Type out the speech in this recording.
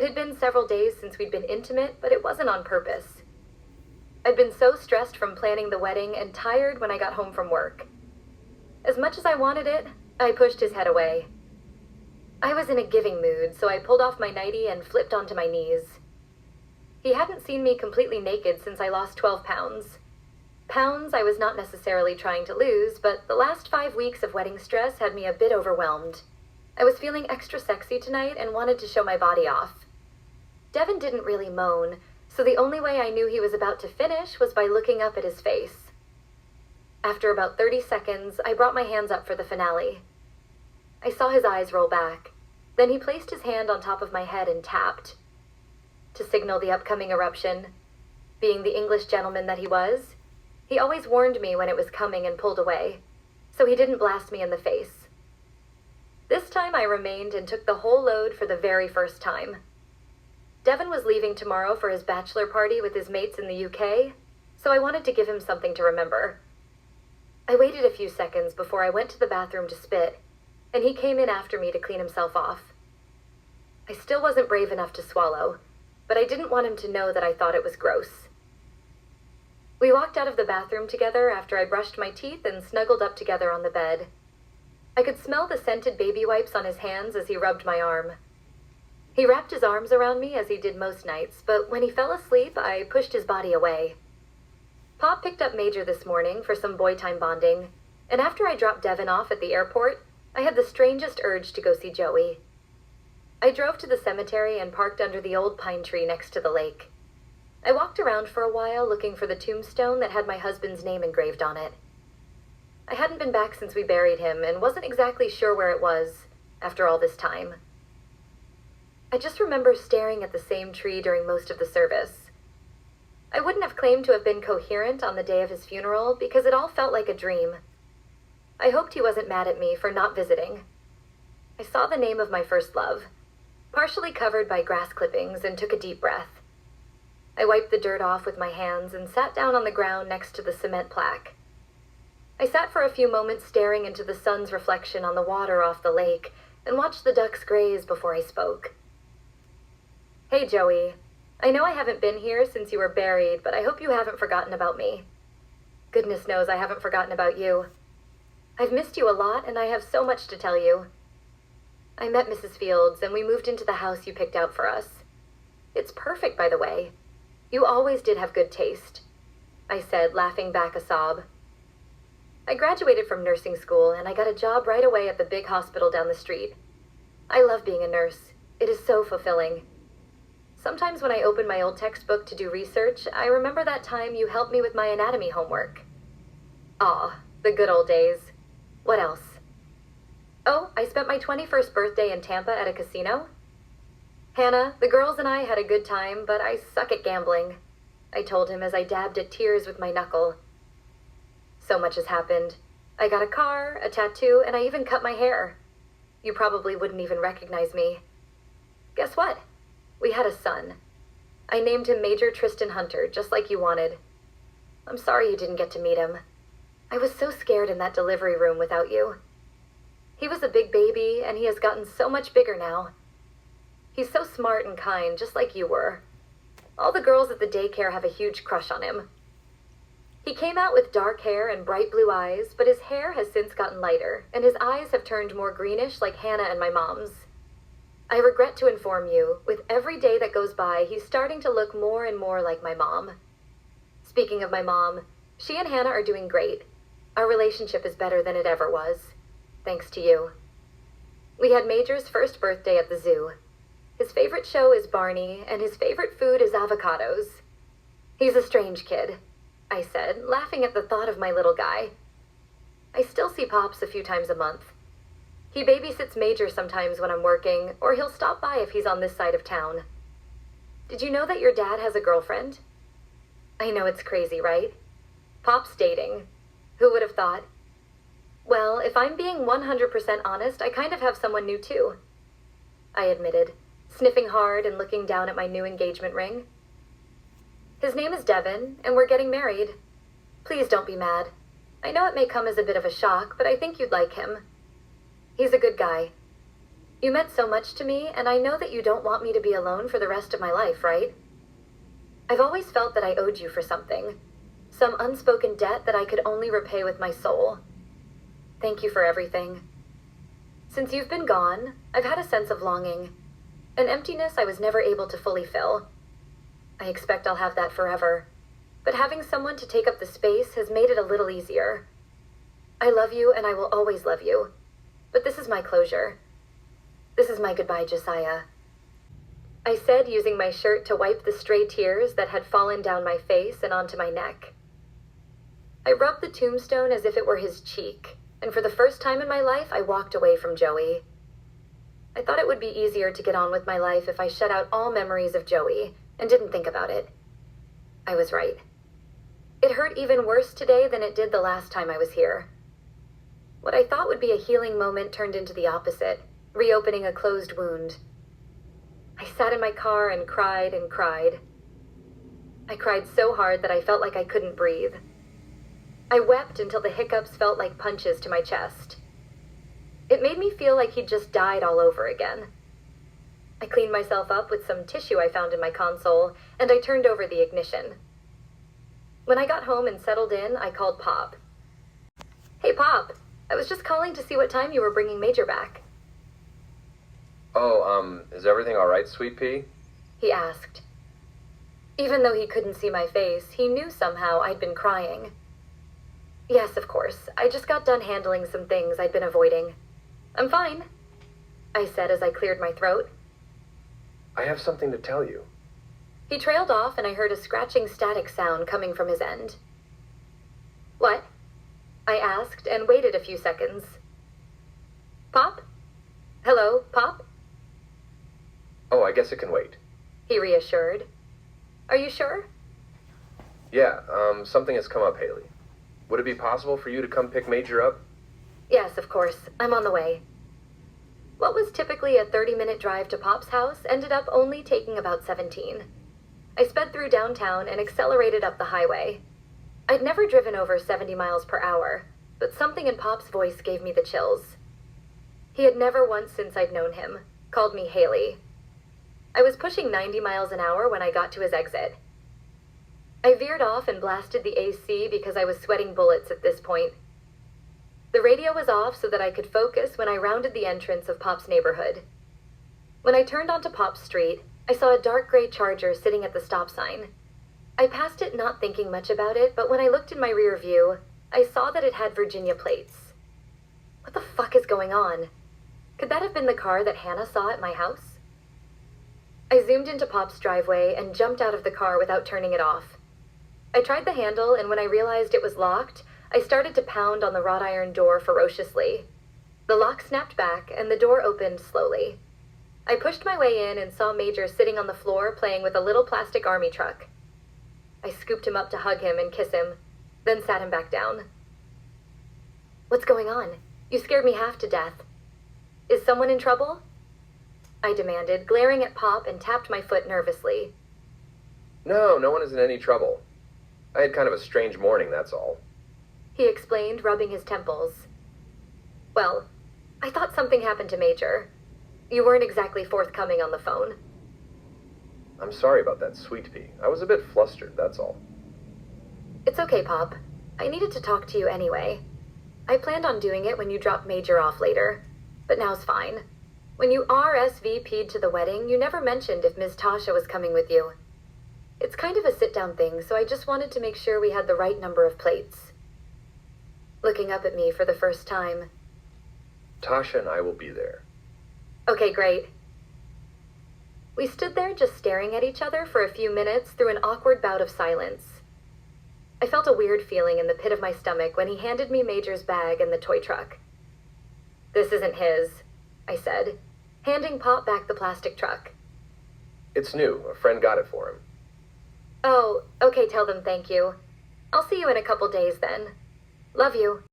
It had been several days since we'd been intimate, but it wasn't on purpose. I'd been so stressed from planning the wedding and tired when I got home from work. As much as I wanted it, I pushed his head away. I was in a giving mood, so I pulled off my nightie and flipped onto my knees. He hadn't seen me completely naked since I lost 12 pounds. Pounds I was not necessarily trying to lose, but the last 5 weeks of wedding stress had me a bit overwhelmed. I was feeling extra sexy tonight and wanted to show my body off. Devin didn't really moan, so the only way I knew he was about to finish was by looking up at his face. After about 30 seconds, I brought my hands up for the finale. I saw his eyes roll back. Then he placed his hand on top of my head and tapped, to signal the upcoming eruption. Being the English gentleman that he was, he always warned me when it was coming and pulled away, so he didn't blast me in the face. This time I remained and took the whole load for the very first time. Devin was leaving tomorrow for his bachelor party with his mates in the UK, so I wanted to give him something to remember. I waited a few seconds before I went to the bathroom to spit, and he came in after me to clean himself off. I still wasn't brave enough to swallow, but I didn't want him to know that I thought it was gross. We walked out of the bathroom together after I brushed my teeth and snuggled up together on the bed. I could smell the scented baby wipes on his hands as he rubbed my arm. He wrapped his arms around me as he did most nights, but when he fell asleep, I pushed his body away. Pop picked up Major this morning for some boy time bonding, and after I dropped Devin off at the airport, I had the strangest urge to go see Joey. I drove to the cemetery and parked under the old pine tree next to the lake. I walked around for a while looking for the tombstone that had my husband's name engraved on it. I hadn't been back since we buried him and wasn't exactly sure where it was after all this time. I just remember staring at the same tree during most of the service. I wouldn't have claimed to have been coherent on the day of his funeral because it all felt like a dream. I hoped he wasn't mad at me for not visiting. I saw the name of my first love, partially covered by grass clippings, and took a deep breath. I wiped the dirt off with my hands and sat down on the ground next to the cement plaque. I sat for a few moments staring into the sun's reflection on the water off the lake and watched the ducks graze before I spoke. Hey, Joey. I know I haven't been here since you were buried, but I hope you haven't forgotten about me. Goodness knows I haven't forgotten about you. I've missed you a lot, and I have so much to tell you. I met Mrs. Fields, and we moved into the house you picked out for us. It's perfect, by the way. You always did have good taste, I said, laughing back a sob. I graduated from nursing school, and I got a job right away at the big hospital down the street. I love being a nurse. It is so fulfilling. Sometimes when I open my old textbook to do research, I remember that time you helped me with my anatomy homework. Aw, the good old days. What else? Oh, I spent my 21st birthday in Tampa at a casino. Hannah, the girls and I had a good time, but I suck at gambling, I told him as I dabbed at tears with my knuckle. So much has happened. I got a car, a tattoo, and I even cut my hair. You probably wouldn't even recognize me. Guess what? We had a son. I named him Major Tristan Hunter, just like you wanted. I'm sorry you didn't get to meet him. I was so scared in that delivery room without you. He was a big baby, and he has gotten so much bigger now. He's so smart and kind, just like you were. All the girls at the daycare have a huge crush on him. He came out with dark hair and bright blue eyes, but his hair has since gotten lighter, and his eyes have turned more greenish like Hannah and my mom's. I regret to inform you, with every day that goes by, he's starting to look more and more like my mom. Speaking of my mom, she and Hannah are doing great. Our relationship is better than it ever was, thanks to you. We had Major's first birthday at the zoo. His favorite show is Barney, and his favorite food is avocados. He's a strange kid, I said, laughing at the thought of my little guy. I still see Pops a few times a month. He babysits Major sometimes when I'm working, or he'll stop by if he's on this side of town. Did you know that your dad has a girlfriend? I know it's crazy, right? Pop's dating. Who would have thought? Well, if I'm being 100% honest, I kind of have someone new too, I admitted, sniffing hard and looking down at my new engagement ring. His name is Devin, and we're getting married. Please don't be mad. I know it may come as a bit of a shock, but I think you'd like him. He's a good guy. You meant so much to me, and I know that you don't want me to be alone for the rest of my life, right? I've always felt that I owed you for something. Some unspoken debt that I could only repay with my soul. Thank you for everything. Since you've been gone, I've had a sense of longing. An emptiness I was never able to fully fill. I expect I'll have that forever. But having someone to take up the space has made it a little easier. I love you and I will always love you. But this is my closure. This is my goodbye, Josiah. I said, using my shirt to wipe the stray tears that had fallen down my face and onto my neck. I rubbed the tombstone as if it were his cheek, and for the first time in my life, I walked away from Joey. I thought it would be easier to get on with my life if I shut out all memories of Joey and didn't think about it. I was right. It hurt even worse today than it did the last time I was here. What I thought would be a healing moment turned into the opposite, reopening a closed wound. I sat in my car and cried and cried. I cried so hard that I felt like I couldn't breathe. I wept until the hiccups felt like punches to my chest. It made me feel like he'd just died all over again. I cleaned myself up with some tissue I found in my console, and I turned over the ignition. When I got home and settled in, I called Pop. Hey, Pop, I was just calling to see what time you were bringing Major back. Oh, is everything all right, Sweet Pea? He asked. Even though he couldn't see my face, he knew somehow I'd been crying. Yes, of course. I just got done handling some things I'd been avoiding. I'm fine, I said as I cleared my throat. I have something to tell you. He trailed off and I heard a scratching static sound coming from his end. What? I asked and waited a few seconds. Pop? Hello, Pop? Oh, I guess it can wait. He reassured. Are you sure? Yeah, something has come up, Haley. Would it be possible for you to come pick Major up? Yes, of course. I'm on the way. What was typically a 30-minute drive to Pop's house ended up only taking about 17. I sped through downtown and accelerated up the highway. I'd never driven over 70 miles per hour, but something in Pop's voice gave me the chills. He had never once since I'd known him called me Haley. I was pushing 90 miles an hour when I got to his exit. I veered off and blasted the AC because I was sweating bullets at this point. The radio was off so that I could focus when I rounded the entrance of Pop's neighborhood. When I turned onto Pop's street, I saw a dark gray Charger sitting at the stop sign. I passed it not thinking much about it, but when I looked in my rear view, I saw that it had Virginia plates. What the fuck is going on? Could that have been the car that Hannah saw at my house? I zoomed into Pop's driveway and jumped out of the car without turning it off. I tried the handle, and when I realized it was locked, I started to pound on the wrought iron door ferociously. The lock snapped back, and the door opened slowly. I pushed my way in and saw Major sitting on the floor playing with a little plastic army truck. I scooped him up to hug him and kiss him, then sat him back down. What's going on? You scared me half to death. Is someone in trouble? I demanded, glaring at Pop, and tapped my foot nervously. No, no one is in any trouble. I had kind of a strange morning, that's all. He explained, rubbing his temples. Well, I thought something happened to Major. You weren't exactly forthcoming on the phone. I'm sorry about that, Sweet Pea. I was a bit flustered, that's all. It's okay, Pop. I needed to talk to you anyway. I planned on doing it when you dropped Major off later, but now's fine. When you RSVP'd to the wedding, you never mentioned if Ms. Tasha was coming with you. It's kind of a sit-down thing, so I just wanted to make sure we had the right number of plates. Looking up at me for the first time. Tasha and I will be there. Okay, great. We stood there just staring at each other for a few minutes through an awkward bout of silence. I felt a weird feeling in the pit of my stomach when he handed me Major's bag and the toy truck. This isn't his, I said, handing Pop back the plastic truck. It's new. A friend got it for him. Oh, okay, tell them thank you. I'll see you in a couple days then. Love you.